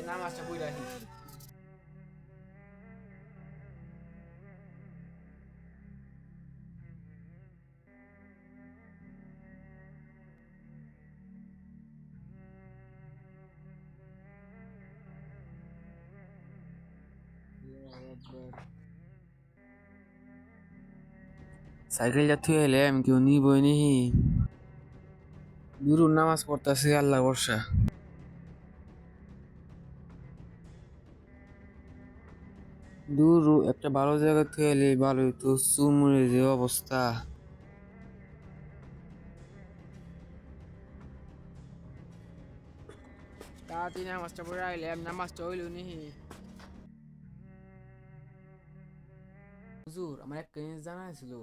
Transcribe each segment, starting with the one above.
নামাজটা পড়া হি সাইকেলটা থুয়ে এলে আমি কেউ নিবই নিহি দুরুর নামাজ পড়তেছে আল্লাহ বর্ষা দূর একটা ভালো জায়গা থেকে এলে ভালো হইতো চুমুরে যে অবস্থা তাড়াতাড়ি নামাজটা পড়ে আইলে নামাজটা হইল নিহি হুজুর আমার একটা জিনিস জানা ছিল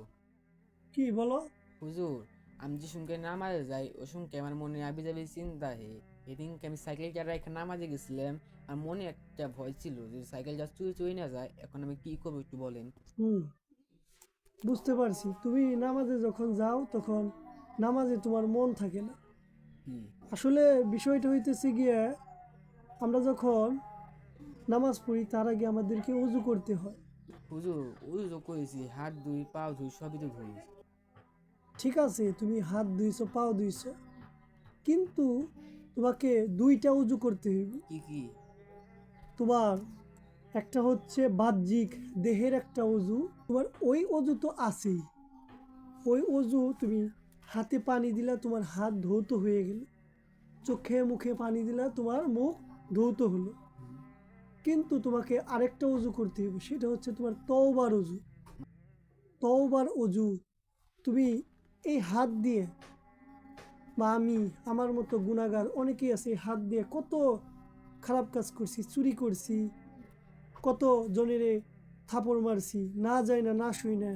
কি বলো? হুজুর আমি যে শুনকে নামাজে যাই ও শুনকে আমার মনে আবি যাবি চিন্তা হে এদিনকে আমি সাইকেল চালা একটা নামাজে গেছিলাম আর মনে একটা ভয় ছিল যে সাইকেল যা চুরি চুরি না যায় এখন আমি কি করবো একটু বলেন হুম, বুঝতে পারছি। তুমি নামাজে যখন যাও তখন নামাজে তোমার মন থাকে না। হুম আসলে বিষয়টা হইতেছে গিয়ে, আমরা যখন নামাজ পড়ি তার আগে আমাদেরকে ওযু করতে হয়। হুজুর ওই তো করেছি হাত ধুই পা ধুই সবই তো ধুই ঠিক আছে, তুমি হাত ধুইছো, পাও ধুইছো, কিন্তু তোমাকে দুইটা ওযু করতে হইবে। কি কি তোমার একটা হচ্ছে বাহ্যিক দেহের একটা ওযু, তোমার ওই ওযু তো আছেই। ওই অজু তুমি হাতে পানি দিলা, তোমার হাত ধৌত হয়ে গেল। চোখে মুখে পানি দিলা, তোমার মুখ ধৌত হলো। কিন্তু তোমাকে আরেকটা অজু করতে হবে, সেটা হচ্ছে তোমার তওবার অজু। তওবার অজু তুমি এই হাত দিয়ে, বা আমি, আমার মতো গুনাহগার অনেকেই আছে, এই হাত দিয়ে কত খারাপ কাজ করছি, চুরি করছি, কত জনের থাপড় মারছি, না যায় না, না শুই না,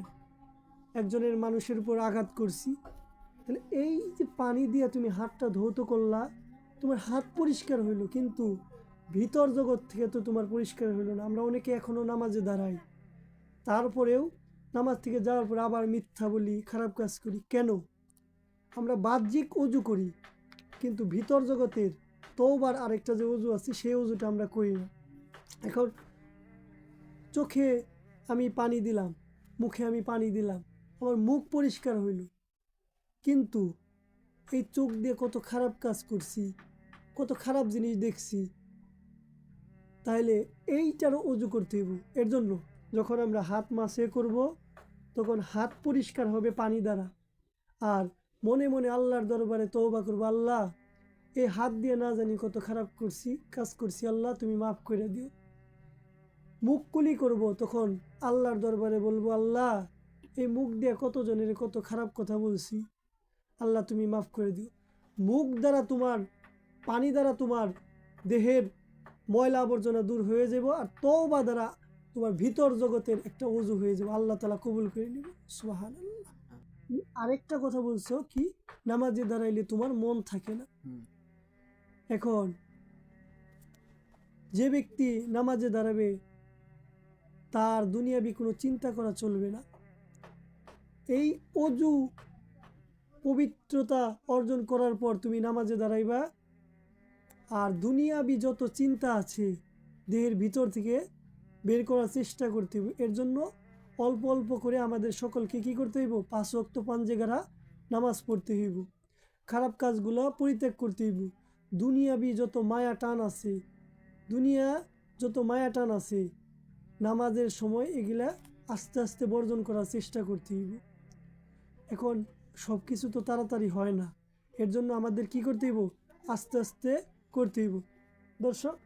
একজনের মানুষের উপর আঘাত করছি। তাহলে এই যে পানি দিয়ে তুমি হাতটা ধৌত করলা, তোমার হাত পরিষ্কার হইলো, কিন্তু ভিতর জগৎ থেকে তো তোমার পরিষ্কার হইলো না। আমরা অনেকে এখনো নামাজে দাঁড়াই, তারপরেও নামাজ থেকে যাওয়ার পর আবার মিথ্যা বলি, খারাপ কাজ করি। কেন? আমরা বাহ্যিক অজু করি, কিন্তু ভিতর জগতের তওবার আরেকটা যে অজু আছে, সেই অজুটা আমরা করি না। এখন চোখে আমি পানি দিলাম, মুখে আমি পানি দিলাম, আমার মুখ পরিষ্কার হইল, কিন্তু এই চোখ দিয়ে কত খারাপ কাজ করছি, কত খারাপ জিনিস দেখছি। তাহলে এইটারও অজু করতে হইব। এর জন্য যখন আমরা হাত মাসে করব, তখন হাত পরিষ্কার হবে পানি দ্বারা, আর মনে মনে আল্লাহর দরবারে তওবা করবো, আল্লাহ এই হাত দিয়ে না জানি কত খারাপ করছি, কাজ করছি, আল্লাহ তুমি মাফ করে দিও। মুখ কুলি করব, তখন আল্লাহর দরবারে বলবো, আল্লাহ এই মুখ দিয়ে কত জনের কত খারাপ কথা বলছি, আল্লাহ তুমি মাফ করে দিও। মুখ দ্বারা তোমার, পানি দ্বারা তোমার দেহের ময়লা আবর্জনা দূর হয়ে যাব, আর তওবা দ্বারা তোমার ভিতর জগতের একটা ওযু হয়ে যাবে, আল্লাহ তাআলা কবুল করে নেবে। সুবহানাল্লাহ। তুমি আরেকটা কথা বলছো কি, নামাজে দাঁড়াইলে তোমার মন থাকে না। এখন যে ব্যক্তি নামাজে দাঁড়াবে, তার দুনিয়াবি কোনো চিন্তা করা চলবে না। এই অজু পবিত্রতা অর্জন করার পর তুমি নামাজে দাঁড়াইবা, আর দুনিয়াবি যত চিন্তা আছে দেহের ভিতর থেকে বের করার চেষ্টা করতে হবে। এর জন্য অল্প অল্প করে আমাদের সকলকে কি করতে হইব, 5 ওয়াক্ত পাঞ্জেগারা নামাজ পড়তে হইব, খারাপ কাজগুলো পরিত্যাগ করতে হইব। দুনিয়াবি যত মায়া টান আছে, দুনিয়া যত মায়া টান আছে, নামাজের সময় এগুলা আস্তে আস্তে বর্জন করার চেষ্টা করতে হইব। এখন সব কিছু তো তাড়াতাড়ি হয় না, এর জন্য আমাদের কি করতে হইব, আস্তে আস্তে করতে হইব। দর্শক,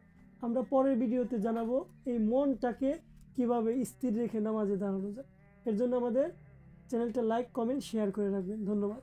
আমরা পরের ভিডিওতে জানাবো এই মনটাকে কিভাবে স্থির রেখে নামাজে দাঁড়ানো যায়। এর জন্য আমাদের চ্যানেলটা লাইক, কমেন্ট, শেয়ার করে রাখবেন। ধন্যবাদ।